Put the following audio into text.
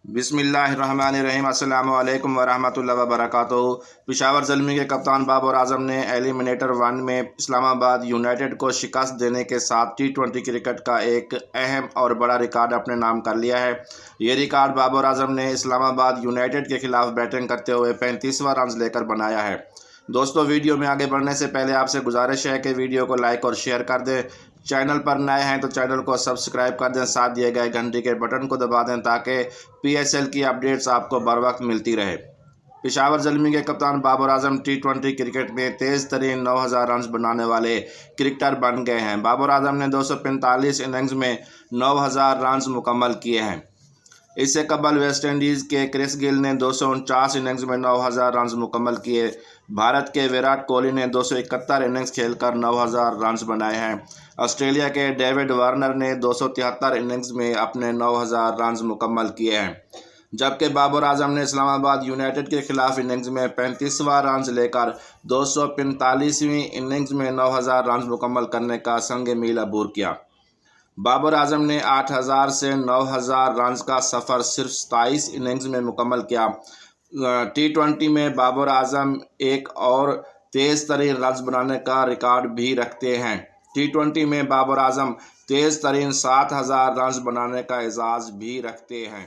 बिस्मिल्लाहिर्रहमानिर्रहीम। अस्सलामु अलैकुम वरहमतुल्लाहि वबरकातुहू। पेशावर ज़ल्मी के कप्तान बाबर आजम ने एलिमिनेटर 1 में इस्लामाबाद यूनाइटेड को शिकस्त देने के साथ T20 क्रिकेट का एक अहम और बड़ा रिकॉर्ड अपने नाम कर लिया है। ये रिकॉर्ड बाबर आजम ने इस्लामाबाद यूनाइटेड के खिलाफ बैटिंग करते हुए 35वां रन लेकर बनाया है। दोस्तों, वीडियो में आगे बढ़ने से पहले आपसे गुजारिश है कि वीडियो को लाइक और शेयर कर दें। चैनल पर नए हैं तो चैनल को सब्सक्राइब कर दें, साथ दिए गए घंटी के बटन को दबा दें ताकि PSL की अपडेट्स आपको बर वक्त मिलती रहे। पेशावर ज़ल्मी के कप्तान बाबर आजम T20 क्रिकेट में तेज़ तरीन 9000 रन बनाने वाले क्रिकेटर बन गए हैं। बाबर आजम ने 245 इनिंग्स में 9000 रन मुकम्मल किए हैं। इससे कबल वेस्ट इंडीज़ के क्रिस गिल ने 249 इनिंग्स में 9000 रन मुकम्मल किए। भारत के विराट कोहली ने 271 इनिंग्स खेलकर 9000 रन बनाए हैं। ऑस्ट्रेलिया के डेविड वार्नर ने 273 इनिंग्स में अपने 9000 रन मुकम्मल किए हैं, जबकि बाबर आजम ने इस्लामाबाद यूनाइटेड के खिलाफ इनिंग्स में 35वां रन लेकर 245वीं इनिंग्स में 9000 रन मुकम्मल करने का संग मील अबूर किया। बाबर आजम ने 8000 से 9000 रन का सफ़र सिर्फ 27 इनिंग्स में मुकम्मल किया। T20 में बाबर आजम एक और तेज़ तरीन रन बनाने का रिकॉर्ड भी रखते हैं। T20 में बाबर आजम तेज़ तरीन 7000 रन बनाने का एजाज़ भी रखते हैं।